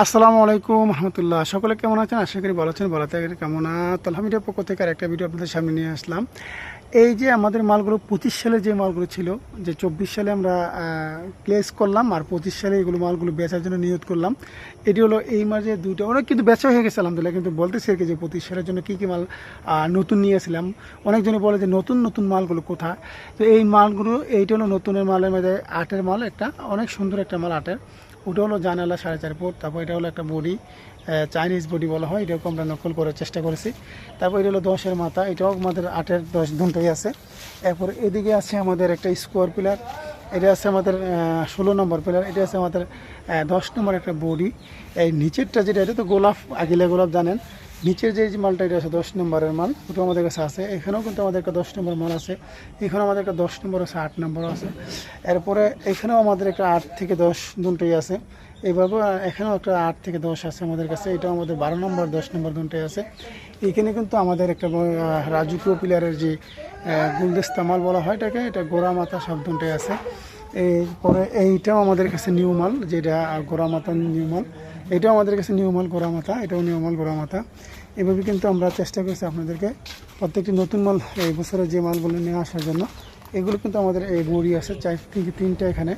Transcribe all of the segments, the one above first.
আসসালামু আলাইকুম রহমতুল্লাহ। সকলে কেমন আছেন? আশা করি ভালো আছেন। ভালো থাকার কেমন আলহামদুলিল্লাহ। পক্ষ থেকে আরেকটা ভিডিও আপনাদের সামনে নিয়ে আসলাম। এই যে আমাদের মালগুলো 25 সালে যে মালগুলো ছিল, যে 24 সালে আমরা প্লেস করলাম আর 25 সালে এগুলো মালগুলো বেচার জন্য নিয়োগ করলাম। এটি হলো এই মাঝে দুটো অনেক কিন্তু বেচা হয়ে গেছে আলহামদুলিল্লাহ, কিন্তু বলতেছি আর কি যে 25 সালের জন্য কী কী মাল নতুন নিয়েছিলাম। অনেকজনে বলে যে নতুন নতুন মালগুলো কোথায়। তো এই মালগুলো এইটা হলো নতুনের মালের মধ্যে আটের মাল, একটা অনেক সুন্দর একটা মাল আটের। ওটা হলো জানালা 4.5 ফুট। তারপর এটা হলো একটা বডি, চাইনিজ বডি বলা হয়, এটাকে আমরা নকল করার চেষ্টা করেছি। তারপর এটা হলো 10-এর মাথা, এটাও আমাদের 8-এর 10 দুটোই আছে। এরপর এদিকে আছে আমাদের একটা স্কোয়ার পিলার, এটা আছে আমাদের 16 নম্বর পিলার, এটা আছে আমাদের 10 নম্বর একটা বডি। এই নিচেরটা যেটা, এটা তো গোলাপ, আগিলা গোলাপ জানেন। নিচের যে মালটা এটা আছে 10 নম্বরের মাল, ওটা আমাদের কাছে আছে। এখানেও কিন্তু আমাদের একটা 10 নম্বর মাল আছে। এখানেও আমাদের একটা 10 নম্বর আছে, 8 নম্বর আছে। এরপরে এখানেও আমাদের একটা 8 থেকে 10 দুটোই আছে। এইভাবে এখানেও একটা 8 থেকে 10 আছে আমাদের কাছে। এটাও আমাদের 12 নম্বর 10 নম্বর দুটোই আছে। এখানে কিন্তু আমাদের একটা রাজুকীয় পিলারের যে গুলদস্তা মাল বলা হয় এটাকে, এটা গোড়া মাথা সব দুটোই আছে। এরপরে এইটাও আমাদের কাছে নিউ মাল, যেটা গোড়া মাথা নিউ মাল। এটাও আমাদের কাছে নিউ মাল গোড়া মাথা, এটাও নিউ মাল গোড়া মাথা। এভাবে কিন্তু আমরা চেষ্টা করছি আপনাদেরকে প্রত্যেকটি নতুন মাল এই বছরে যে মালগুলো নিয়ে আসার জন্য। এগুলো কিন্তু আমাদের এই বড়ি আছে 4 থেকে 3টা, এখানে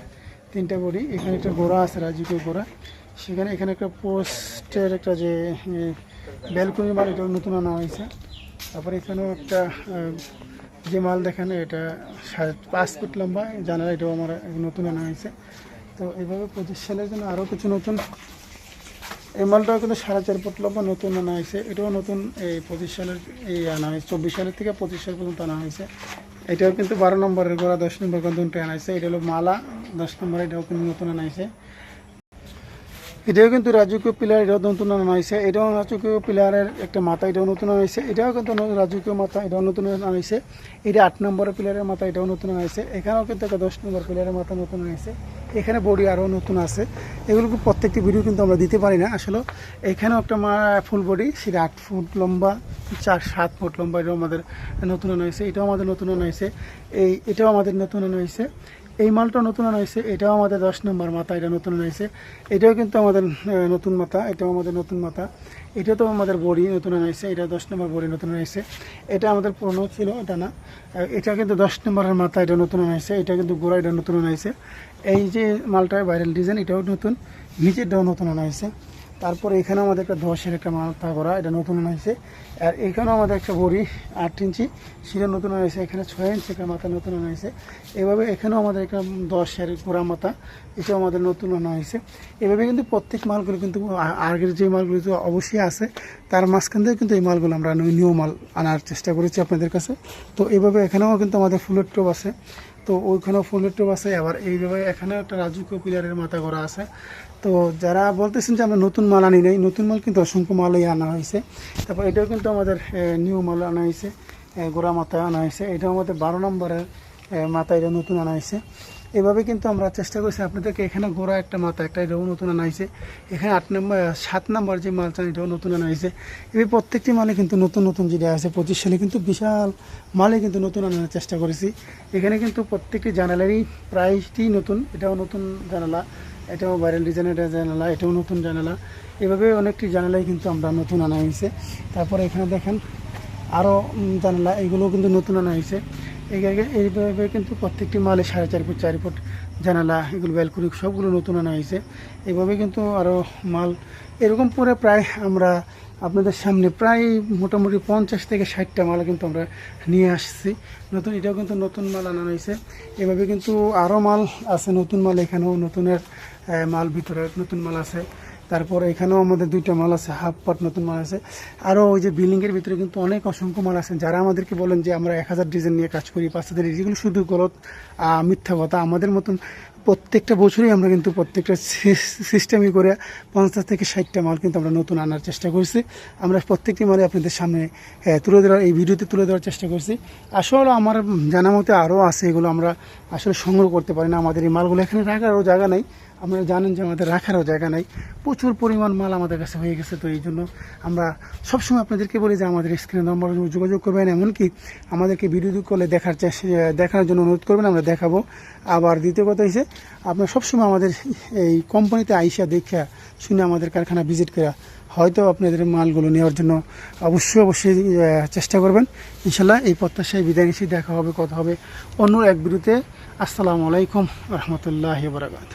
3টা বড়ি। এখানে একটা গোড়া আছে, রাজকীয় গোড়া। সেখানে এখানে একটা পোস্টের একটা যে ব্যালকনি মাল, এটাও নতুন আনা হয়েছে। তারপরে এখানেও একটা যে মাল দেখেন, এটা 5 ফুট লম্বা জানালা, এটাও আমার নতুন আনা হয়েছে। তো এইভাবে 25 সালের জন্য আরও কিছু নতুন, এই মালটাও কিন্তু 4.5 ফুট লম্বা নতুন আনা হয়েছে। এটাও নতুন, এই 25 সালের এই আনা হয়েছে। 24 সালের থেকে 25 সাল পর্যন্ত আনা হয়েছে। এটাও কিন্তু 12 নম্বরের গোড়া, 10 নম্বর দুটো আনা হয়েছে। এটা হলো মালা 10 নম্বর, এটাও কিন্তু নতুন আনা হয়েছে। এটাও কিন্তু রাজকীয় পিলার, এটাও নতুন আনা হয়েছে। এটাও রাজকীয় পিলারের একটা মাথা, এটাও নতুন আনা হয়েছে। এটাও কিন্তু রাজকীয় মাথা, এটাও নতুন আনা হয়েছে। এটা 8 নম্বরের পিলারের মাথা, এটাও নতুন আনা হয়েছে। এখানেও কিন্তু একটা 10 নম্বর পিলারের মাথা নতুন আনা হয়েছে। এখানে বডি আরও নতুন আছে। এগুলো প্রত্যেকটি ভিডিও কিন্তু আমরা দিতে পারি না আসলে। এখানেও একটা ফুল বডি, সেটা 8 ফুট লম্বা, 7 ফুট লম্বা, এটাও আমাদের নতুন আনা হয়েছে। এটাও আমাদের নতুন আনা হয়েছে। এটাও আমাদের নতুন আনা হয়েছে। এই মালটা নতুন আনা হয়েছে। এটাও আমাদের 10 নম্বর মাথা, এটা নতুন আনা হয়েছে। এটাও কিন্তু আমাদের নতুন মাথা, এটাও আমাদের নতুন মাথা। এটা তো আমাদের বড়ি নতুন আনা হয়েছে। এটা 10 নম্বর বড়ি নতুন আনা হয়েছে। এটা আমাদের পুরনো ছিল, এটা না। এটা কিন্তু 10 নম্বরের মাথা, এটা নতুন আনা হয়েছে। এটা কিন্তু গোড়া, এটা নতুন আনা হয়েছে। এই যে মালটা ভাইরাল ডিজাইন, এটাও নতুন, নিচেরটাও নতুন আনা হয়েছে। তারপরে এখানে আমাদের একটা 10-এর একটা মাথা করা, এটা নতুন আনা হয়েছে। আর এখানেও আমাদের একটা বড়ি 8 ইঞ্চি, সেটা নতুন আনা হয়েছে। এখানে 6 ইঞ্চি একটা মাথা নতুন আনা হয়েছে। এভাবে এখানেও আমাদের একটা 10-এর গোড়া মাথা, এটাও আমাদের নতুন আনা হয়েছে। এভাবে কিন্তু প্রত্যেক মালগুলো কিন্তু আগের যে মালগুলো তো অবশ্যই আছে, তার মাঝখান থেকে কিন্তু এই মালগুলো আমরা নিউ মাল আনার চেষ্টা করেছি আপনাদের কাছে। তো এইভাবে এখানেও কিন্তু আমাদের ফুলের টোপ আছে। তো ওইখানেও ফুলের টোপ আছে। আবার এইভাবে এখানেও একটা রাজকীয় পিলারের মাথা করা আছে। তো যারা বলতেছেন যে আমরা নতুন মাল আনি নাই, নতুন মাল কিন্তু অসংখ্য মালই আনা হয়েছে। তারপর এটাও কিন্তু আমাদের নিউ মাল আনা হয়েছে, গোড়া মাথা আনা হয়েছে। এটাও আমাদের 12 নম্বরের মাথা, এটা নতুন আনা হয়েছে। এভাবে কিন্তু আমরা চেষ্টা করছি আপনাদেরকে। এখানে গোড়া একটা মাথা, একটা এটাও নতুন আনা হয়েছে। এখানে 7 নম্বর যে মাল চান, এটাও নতুন আনা হয়েছে। এভাবে প্রত্যেকটি মালে কিন্তু নতুন নতুন যেটা আছে, 25 সালে কিন্তু বিশাল মালে কিন্তু নতুন আনার চেষ্টা করেছি। এখানে কিন্তু প্রত্যেকটি জানালারই প্রাইসটি নতুন। এটাও নতুন জানালা, এটাও ভাইরাল ডিজাইনের জানালা, এটাও নতুন জানালা। এভাবে অনেকটি জানালাই কিন্তু আমরা নতুন আনা হয়েছে। তারপরে এখানে দেখেন আরও জানালা, এগুলোও কিন্তু নতুন আনা হয়েছে। এইভাবে কিন্তু প্রত্যেকটি মালে 4.5 ফুট 4 ফুট জানালা, এগুলো ব্যালকনি সবগুলো নতুন আনা হয়েছে। এইভাবে কিন্তু আরও মাল এরকম করে প্রায় আমরা আপনাদের সামনে প্রায় মোটামুটি 50 থেকে 60টা মাল কিন্তু আমরা নিয়ে আসছি নতুন। এটাও কিন্তু নতুন মাল আনা হয়েছে। এভাবে কিন্তু আরও মাল আছে, নতুন মাল। এখানেও নতুনের মাল, ভিতরে নতুন মাল আছে। তারপর এখানেও আমাদের 2টা মাল আছে, হাফ পাট নতুন মাল আছে। আরও ওই যে বিল্ডিংয়ের ভিতরে কিন্তু অনেক অসংখ্য মাল আছে। যারা আমাদেরকে বলেন যে আমরা 1000 ডিজাইন নিয়ে কাজ করি, 5000, যেগুলো শুধু গলত মিথ্যা কথা। আমাদের মতন প্রত্যেকটা বছরই আমরা কিন্তু প্রত্যেকটা সিস্টেমই করে 50 থেকে 60টা মাল কিন্তু আমরা নতুন আনার চেষ্টা করছি। আমরা প্রত্যেকটি মালে আপনাদের সামনে তুলে ধরার, এই ভিডিওতে তুলে ধরার চেষ্টা করছি। আসলে আমার জানা মতে আরও আছে, এগুলো আমরা আসলে সংগ্রহ করতে পারি না। আমাদের এই মালগুলো এখানে রাখারও জায়গা নেই। আপনারা জানেন যে আমাদের রাখারও জায়গা নাই, প্রচুর পরিমাণ মাল আমাদের কাছে হয়ে গেছে। তো এই জন্য আমরা সবসময় আপনাদেরকে বলি যে আমাদের স্ক্রিনে নম্বর যোগাযোগ করবেন, এমনকি আমাদেরকে ভিডিও কলে দেখার জন্য অনুরোধ করবেন, আমরা দেখাবো। আবার দ্বিতীয় কথা হচ্ছে আপনারা সবসময় আমাদের এই কোম্পানিতে আইসা দেখা শুনে আমাদের কারখানা ভিজিট করা, হয়তো আপনাদের মালগুলো নেওয়ার জন্য অবশ্যই চেষ্টা করবেন। ইনশাল্লাহ এই প্রত্যাশায় বিদায় নিচ্ছি। দেখা হবে, কথা হবে অন্য এক ভিডিওতে। আসসালামু আলাইকুম রহমতুল্লাহি ওয়া বারাকাতুহু।